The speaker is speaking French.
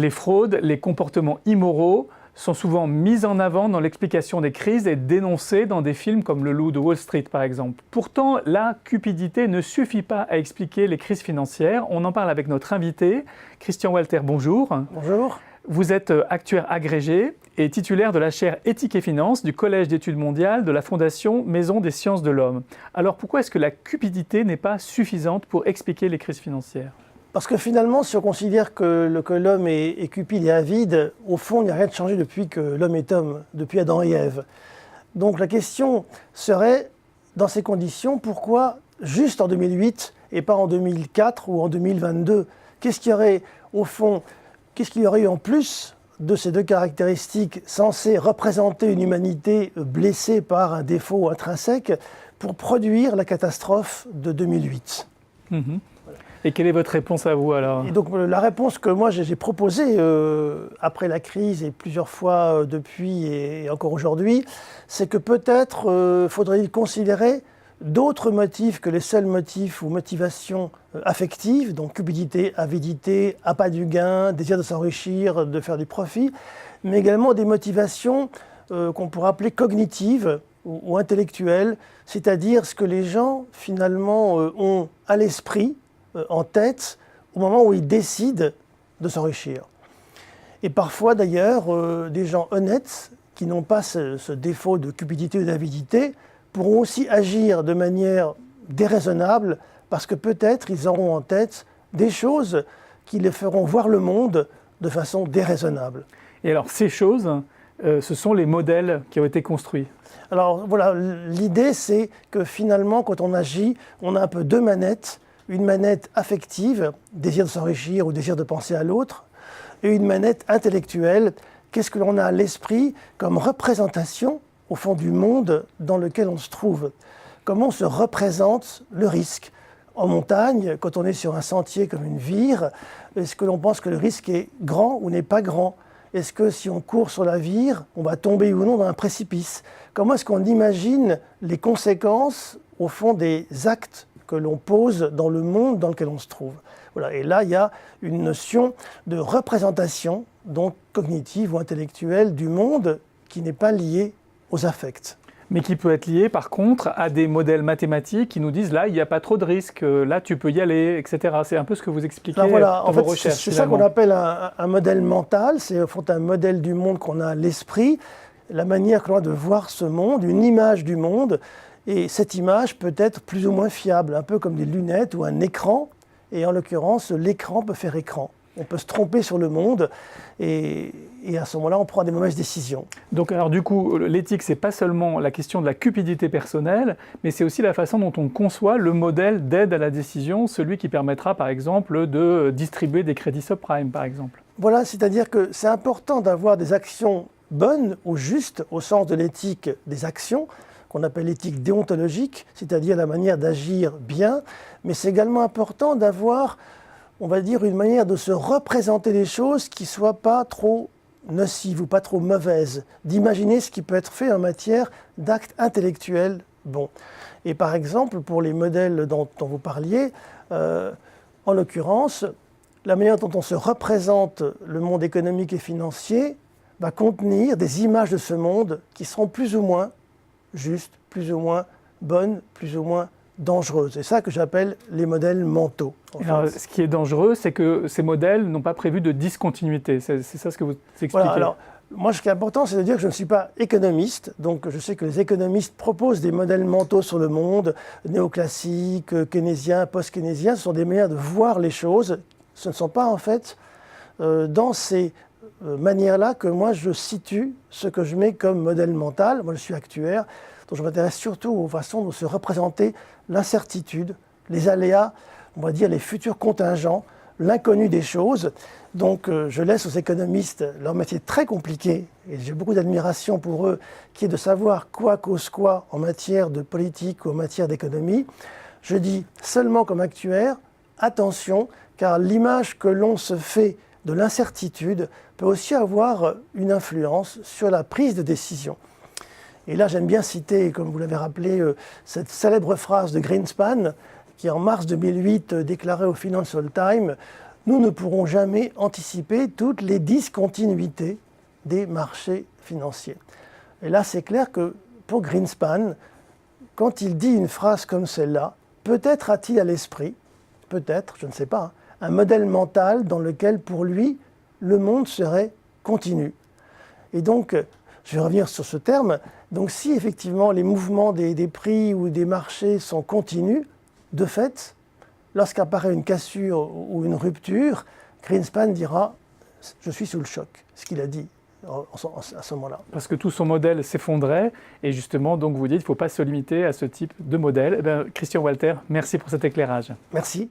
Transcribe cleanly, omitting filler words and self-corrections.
Les fraudes, les comportements immoraux sont souvent mis en avant dans l'explication des crises et dénoncés dans des films comme Le Loup de Wall Street par exemple. Pourtant, la cupidité ne suffit pas à expliquer les crises financières. On en parle avec notre invité, Christian Walter, bonjour. Bonjour. Vous êtes actuaire agrégé et titulaire de la chaire Éthique et Finance du Collège d'études mondiales de la Fondation Maison des sciences de l'homme. Alors pourquoi est-ce que la cupidité n'est pas suffisante pour expliquer les crises financières ? Parce que finalement, si on considère que l'homme est cupide et avide, au fond, il n'y a rien de changé depuis que l'homme est homme, depuis Adam et Ève. Donc la question serait, dans ces conditions, pourquoi juste en 2008 et pas en 2004 ou en 2022 ? Qu'est-ce qu'il y aurait, au fond, qu'est-ce qu'il y aurait eu en plus de ces deux caractéristiques censées représenter une humanité blessée par un défaut intrinsèque pour produire la catastrophe de 2008 ? Et quelle est votre réponse à vous alors ? Et donc la réponse que moi j'ai proposée après la crise et plusieurs fois depuis et encore aujourd'hui, c'est que peut-être faudrait-il considérer d'autres motifs que les seuls motifs ou motivations affectives, donc cupidité, avidité, appât du gain, désir de s'enrichir, de faire du profit, mais également des motivations qu'on pourrait appeler cognitives ou intellectuelles, c'est-à-dire ce que les gens finalement ont à l'esprit, en tête au moment où ils décident de s'enrichir. Et parfois d'ailleurs, des gens honnêtes qui n'ont pas ce défaut de cupidité ou d'avidité pourront aussi agir de manière déraisonnable parce que peut-être ils auront en tête des choses qui les feront voir le monde de façon déraisonnable. Et alors ces choses, ce sont les modèles qui ont été construits. Alors voilà, l'idée c'est que finalement quand on agit, on a un peu deux manettes. Une manette affective, désir de s'enrichir ou désir de penser à l'autre, et une manette intellectuelle, qu'est-ce que l'on a à l'esprit comme représentation, au fond, du monde dans lequel on se trouve. Comment on se représente le risque. En montagne, quand on est sur un sentier comme une vire, est-ce que l'on pense que le risque est grand ou n'est pas grand ? Est-ce que si on court sur la vire, on va tomber ou non dans un précipice ? Comment est-ce qu'on imagine les conséquences, au fond, des actes que l'on pose dans le monde dans lequel on se trouve. Voilà. Et là, il y a une notion de représentation, donc cognitive ou intellectuelle, du monde qui n'est pas liée aux affects. Mais qui peut être lié, par contre, à des modèles mathématiques qui nous disent là, il n'y a pas trop de risques, là, tu peux y aller, etc. C'est un peu ce que vous expliquez voilà, dans vos recherches. C'est ça qu'on appelle un modèle mental, c'est au fond un modèle du monde qu'on a à l'esprit, la manière que l'on a de voir ce monde, une image du monde. Et cette image peut être plus ou moins fiable, un peu comme des lunettes ou un écran. Et en l'occurrence, l'écran peut faire écran. On peut se tromper sur le monde et à ce moment-là, on prend des mauvaises décisions. Donc alors du coup, l'éthique, c'est pas seulement la question de la cupidité personnelle, mais c'est aussi la façon dont on conçoit le modèle d'aide à la décision, celui qui permettra par exemple de distribuer des crédits subprime, par exemple. Voilà, c'est-à-dire que c'est important d'avoir des actions bonnes ou justes, au sens de l'éthique des actions, qu'on appelle l'éthique déontologique, c'est-à-dire la manière d'agir bien, mais c'est également important d'avoir, on va dire, une manière de se représenter les choses qui ne soient pas trop nocives ou pas trop mauvaises, d'imaginer ce qui peut être fait en matière d'actes intellectuels bons. Et par exemple, pour les modèles dont vous parliez, en l'occurrence, la manière dont on se représente le monde économique et financier va contenir des images de ce monde qui seront plus ou moins justes, plus ou moins bonnes, plus ou moins dangereuses. C'est ça que j'appelle les modèles mentaux. Alors, ce qui est dangereux, c'est que ces modèles n'ont pas prévu de discontinuité. C'est ça ce que vous expliquez. Voilà, alors, moi, ce qui est important, c'est de dire que je ne suis pas économiste. Donc, je sais que les économistes proposent des modèles mentaux sur le monde, néoclassiques, keynésiens, post-keynésiens. Ce sont des manières de voir les choses. Ce ne sont pas, en fait, dans ces manière-là que moi je situe ce que je mets comme modèle mental. Moi je suis actuaire, donc je m'intéresse surtout aux façons de se représenter l'incertitude, les aléas, on va dire les futurs contingents, l'inconnu des choses. Donc je laisse aux économistes leur métier très compliqué, et j'ai beaucoup d'admiration pour eux, qui est de savoir quoi cause quoi en matière de politique ou en matière d'économie. Je dis seulement comme actuaire, attention, car l'image que l'on se fait de l'incertitude peut aussi avoir une influence sur la prise de décision. Et là, j'aime bien citer, comme vous l'avez rappelé, cette célèbre phrase de Greenspan, qui en mars 2008 déclarait au Financial Times nous ne pourrons jamais anticiper toutes les discontinuités des marchés financiers. Et là, c'est clair que pour Greenspan, quand il dit une phrase comme celle-là, peut-être a-t-il à l'esprit, peut-être, je ne sais pas, un modèle mental dans lequel, pour lui, le monde serait continu. Et donc, je vais revenir sur ce terme, donc si effectivement les mouvements des prix ou des marchés sont continus, de fait, lorsqu'apparaît une cassure ou une rupture, Greenspan dira « je suis sous le choc », ce qu'il a dit à ce moment-là. Parce que tout son modèle s'effondrait, et justement, donc vous dites qu'il ne faut pas se limiter à ce type de modèle. Eh bien, Christian Walter, merci pour cet éclairage. Merci.